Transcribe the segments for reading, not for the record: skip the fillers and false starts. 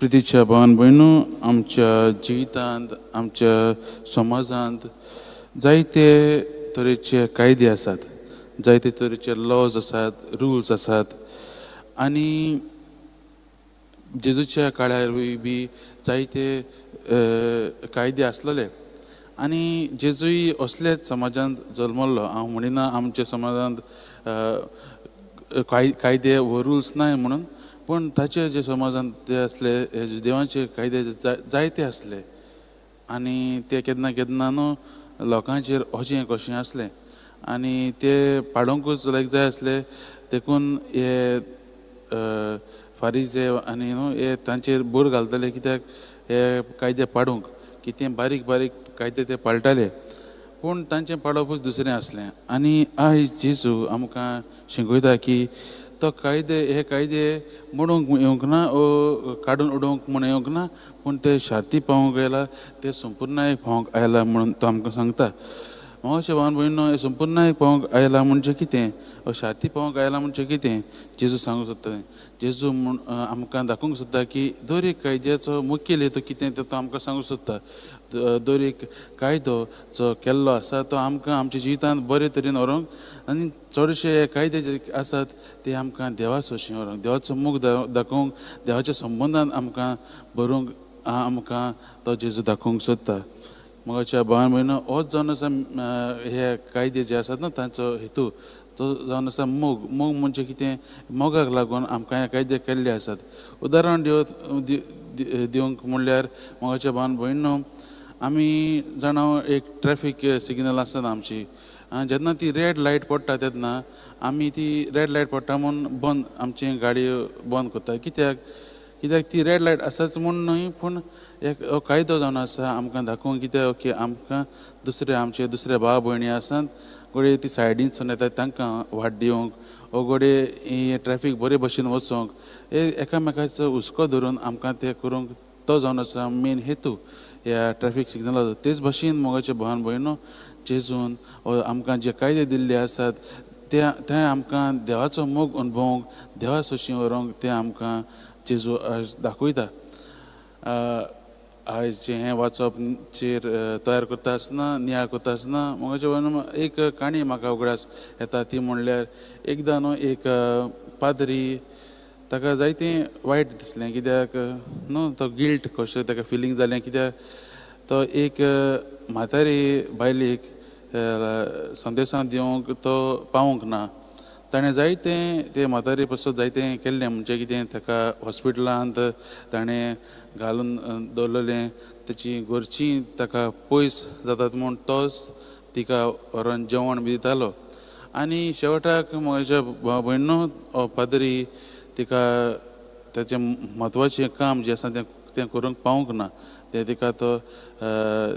प्रितीच्या भावन भयणू, आमच्या जिवितांत आमच्या समाजांत जायते तरेचे कायदे आसात, जायते तरेचे लॉज आसात, रुल्स आसात. आनी जेजूच्या काळारूय बी जायते कायदे आसलेले. आनी जेजूय असलेच समाजांत जल्मल्लो. हांव म्हणिना आमच्या समाजांत कायदे व रुल्स नाय म्हणून, पण ताचे जे समाजांत ते असले देवाचे कायदे जायते असले. आनी ते केन्ना केन्ना न्हू लोकांचेर अशें कशें असलें आनी ते पाडोवंकूच जाय असले. देखून हे फारिजे आनी न्हू हे तांचेर बोर घालताले, कित्याक हे कायदे पाडूंक कितें बारीक बारीक कायदे ते पाळटाले, पूण तांचें पाळोवपूच दुसरें असलें. आनी आयज जेजू आमकां शिकयता की तो कायदे हे कायदे मोडूंक येवंक ना, काडून उडोवंक म्हण येवंक ना, पूण ते शार्ती पावोवंक आयला, ते संपूर्णायेक पावोवंक आयला म्हणून तो आमकां सांगता. मागाचे भावन भयणो, हे संपूर्णायेक पावोवंक आयला म्हणजे कितें, शार्ती पावोवंक आयला म्हणजे कितें जेजू सांगूंक सोदता. जेजू आमकां दाखोवंक सोदता की दर एक कायद्याचो मुखेल हेतू कितें तो आमकां सांगूंक सोदता. दर एक कायदो जो केल्लो आसा तो आमकां आमच्या जिवितांत बरे तरेन व्हरूंक, आनी चडशे कायदे जे आसात ते आमकां देवाचो अशें व्हरूंक, देवाचो मोग दाखोवंक, देवाच्या संबंदान आमकां भरूंक आमकां तो जेजू दाखोवंक सोदता. मोगाच्या भावन भयणो, होच जावन आसा हे कायदे जे आसात ना तांचो हेतू तो जावन आसा मोग. मोग म्हणजे कितें, मोगाक लागून आमकां हे कायदे केल्ले आसात. उदाहरण दिवंक म्हणल्यार मोगाच्या भावन भयणो, आमी जाणा एक ट्रॅफीक सिग्नल आसता आमची, जेन्ना ती रेड लायट पडटा तेन्ना आमी ती रेड लायट पडटा म्हूण आमची गाडी बंद करता. कित्याक ती रेड लायट आसाच म्हूण न्हय, पूण एक कायदो जावन आसा आमकां दाखोवंक, कित्याक की आमकां आमचे दुसरे भाव भयणी आसात गोडे ती सायडीनसून येतात तांकां वाट दिवंक, वो गोडे ही ट्रॅफीक बरे भशेन वचोंक, हे एकामेकाचो हुस्को धरून आमकां ते करूंक, तो जावन आसा मेन हेतू ह्या ट्रॅफीक सिग्नलाचो. तेच भशेन मोगाचे भावन भयणो, जेजून आमकां जे कायदे दिल्ले आसात ते आमकां देवाचो मोग अणभवंक, देवा सुशी व्हरूंक ते आमकां जेजू आज दाखयता. आयज हें वाचपचेर तयार करता आसतना, नियाळ करता आसतना मोगाचे भावन एक काणी म्हाका उगडास येता. ती म्हणल्यार एकदां न्हू एक पाद्री, ताका जायतें वायट दिसलें, कित्याक न्हू तो गिल्ट कशें ताका फिलींग जालें, कित्याक तो एक म्हातारी बायलेक संदेशां दिवंक तो पावूंक ना. ताणें जायतें ते म्हातारे पासून जायतें केल्लें, म्हणजे कितें ताका हॉस्पिटलांत ताणें घालून दवरलेलें, ताची घरचीं ताका पयस जातात म्हूण तोच तिका व्हरोन जेवण बी दितालो. आनी शेवटाक म्हज्या भाव भयणो पाद्री तिका ताचें म्हत्वाचें काम जें आसा तें करूंक पावूंक ना, तें तिका तो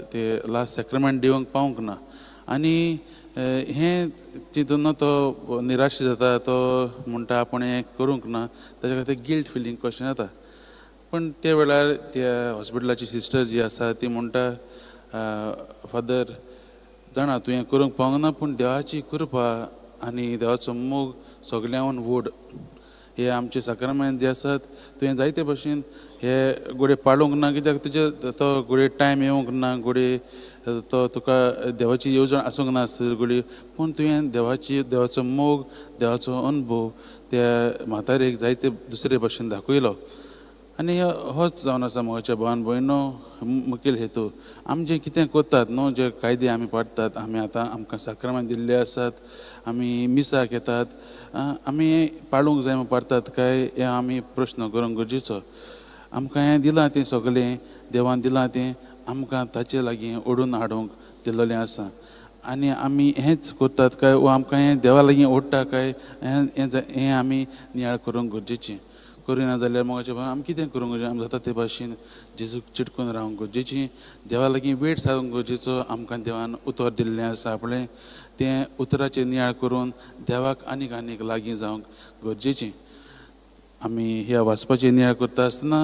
ते लास्ट सॅक्रमेंट दिवंक पावूंक ना. आनी हें चिंतून तो निराश जाता, तो म्हणटा आपूण हें करूंक ना, ताच्या खातीर गिल्ट फिलींग कशें जाता. पण त्या वेळार त्या हॉस्पिटलाची सिस्टर जी आसा ती म्हणटा, फादर जाणा तूं हें करूंक पावूंक ना, पूण देवाची कृपा आनी देवाचो मोग सगळ्यांत व्हड. हे आमचे सॅक्रमेंट जे आसात तुवें जायते भशेन हे घोडे पाळूंक ना, कित्याक तुजे तो घोडे टायम येवंक ना, घोडे तो तुका देवाची येवजण आसूंक ना घोडी, पूण तुवें देवाचो मोग, देवाचो अनुभव त्या म्हातारेक जायते दुसरे भशेन दाखयलो. आनी होच जावन आसा मोगाच्या भावन भयणो मुखेल हेतू. आमी जें कितें करतात न्हू, जे कायदे आमी पाडटात, आमी आतां आमकां सॅक्रमेंट दिल्ले आसात, आमी मिसाक येतात, आमी पाळूंक जाय म्हूण पाडटात काय, हे आमी प्रश्न करूंक गरजेचो. आमकां हें दिलां तें सगळें देवान दिलां तें आमकां ताचे लागीं ओडून हाडूंक दिल्लेलें आसा. आनी आमी हेंच करतात काय, वो आमकां हें देवा लागीं ओडटा काय, हें आमी नियाळ करूंक गरजेचें. करिना जाल्यार मोगाचें भावन आमी कितें करूंक गरजेचें, आमी जाता ते भाशेन जेजूक चिटकून रावंक गरजेचीं, देवा लागीं वेट सांगूंक गरजेचो. आमकां देवान उतर दिल्लें आसा आपलें, तें उतराचेर नियाळ करून देवाक आनीक लागीं जावंक गरजेचें. आमी ह्या वाचपाचेर नियाळ करता आसतना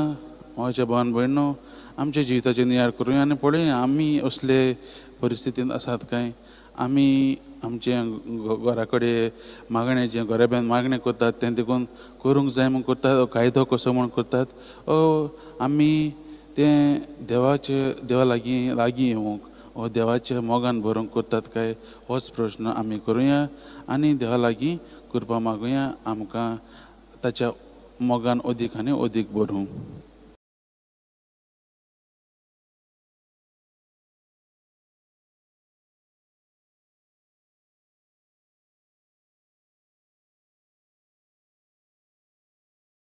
मोगाच्या भावन भयणो, आमच्या जिविताचेर नियाळ करुया आनी पळोवया आमी असले परिस्थितींत आसात काय. आमी आमचे घरा कडेन मागणें जें घराब्यान मागणें करतात तें देखून करूंक जाय म्हूण करतात कायदो कसो म्हूण करतात आमी तें देवा लागीं येवंक हो देवाच्या मोगान भरूंक करतात काय होच प्रश्न आमी करुया आनी देवा लागीं कृपा मागुया आमकां ताच्या मोगान अदीक आनी अदीक भरूं